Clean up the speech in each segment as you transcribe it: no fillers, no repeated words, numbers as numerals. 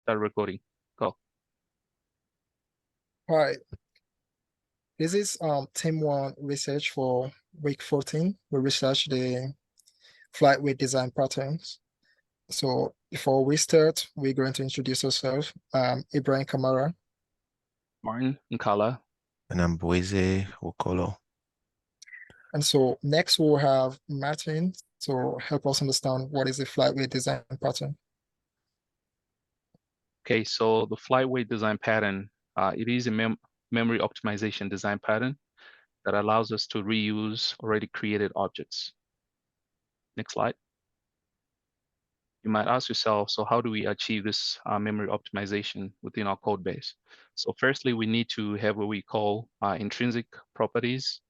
start recording. Go. Hi, this is team one research for week 14. We researched the flyweight design patterns. So before we start, we're going to introduce ourselves. Ibrahim Kamara. Martin Nkala. And I'm Boise Wokolo. And so next we'll have Martin to help us understand what is a flyweight design pattern. Okay, so the flyweight design pattern, it is a memory optimization design pattern that allows us to reuse already created objects. Next slide. You might ask yourself, so how do we achieve this memory optimization within our code base? So firstly, we need to have what we call intrinsic properties.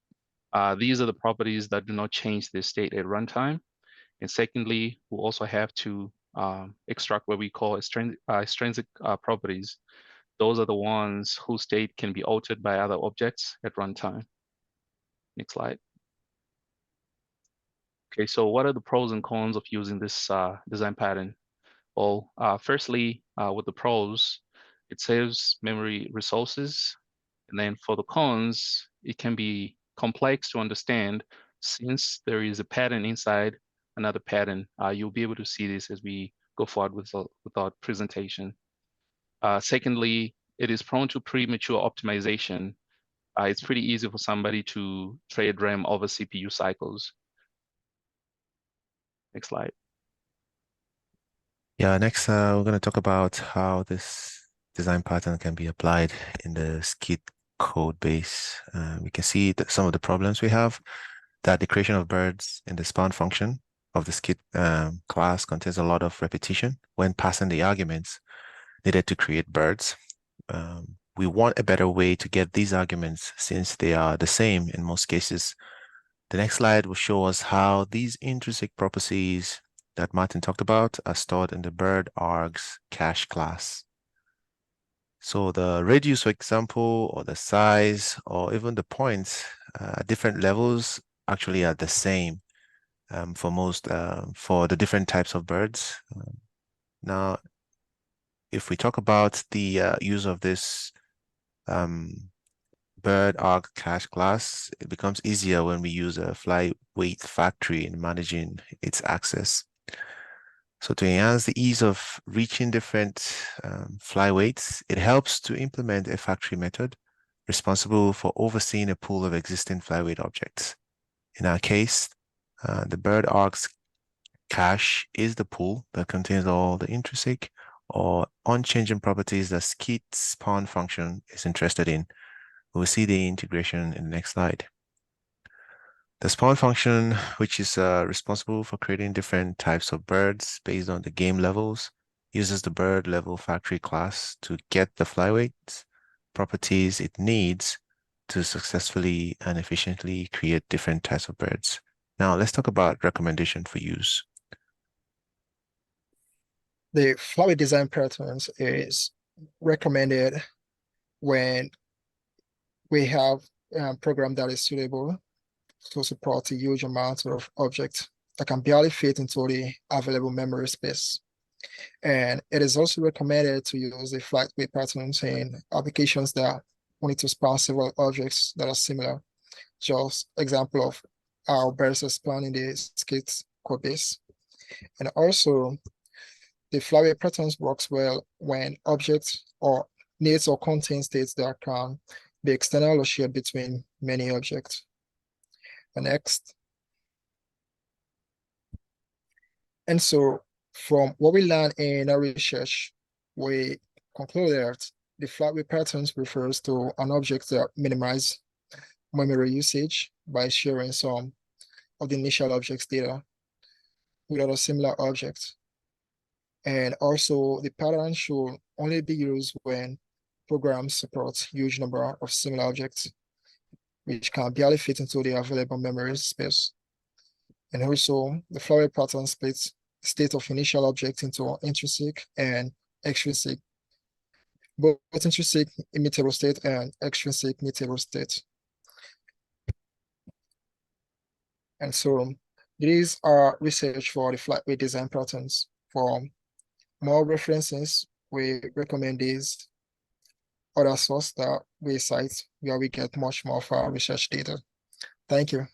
These are the properties that do not change their state at runtime. And secondly, we also have to extract what we call extrinsic properties. Those are the ones whose state can be altered by other objects at runtime. Next slide. Okay, so what are the pros and cons of using this design pattern? Well, firstly, with the pros, it saves memory resources. And then for the cons, it can be complex to understand since there is a pattern inside another pattern. You'll be able to see this as we go forward with our presentation. Secondly, it is prone to premature optimization. It's pretty easy for somebody to trade RAM over CPU cycles. Next slide. Yeah, next we're going to talk about how this design pattern can be applied in the Skit code base. We can see that some of the problems we have, that the creation of birds in the spawn function of the Skit class contains a lot of repetition when passing the arguments needed to create birds. We want a better way to get these arguments since they are the same in most cases. The next slide will show us how these intrinsic properties that Martin talked about are stored in the bird args cache class. So the radius, for example, or the size, or even the points at different levels actually are the same for the different types of birds. Now, if we talk about the use of this bird arg cache class, it becomes easier when we use a flyweight factory in managing its access. So to enhance the ease of reaching different flyweights, it helps to implement a factory method responsible for overseeing a pool of existing flyweight objects. In our case, the bird args cache is the pool that contains all the intrinsic or unchanging properties that Skit spawn function is interested in. We'll see the integration in the next slide. The spawn function, which is responsible for creating different types of birds based on the game levels, uses the bird level factory class to get the flyweight properties it needs to successfully and efficiently create different types of birds. Now, let's talk about recommendation for use. The flyweight design patterns is recommended when we have a program that is suitable to support a huge amount of objects that can barely fit into the available memory space. And it is also recommended to use the flyweight patterns in applications that need to spawn several objects that are similar. Just example of how birds are spawned in the Skit code base. And also, the flyweight patterns works well when objects or needs or contain states that can be external or shared between many objects. The next. And so from what we learned in our research, we concluded that the flyweight patterns refers to an object that minimize memory usage by sharing some of the initial object's data with other similar objects. And also the pattern should only be used when programs support huge number of similar objects, which can barely fit into the available memory space. And also the flyweight pattern splits state of initial object into intrinsic and extrinsic, both intrinsic immutable state and extrinsic mutable state. And so these are research for the flyweight design patterns. For more references we recommend these other sources that we cite where we get much more of our research data. Thank you.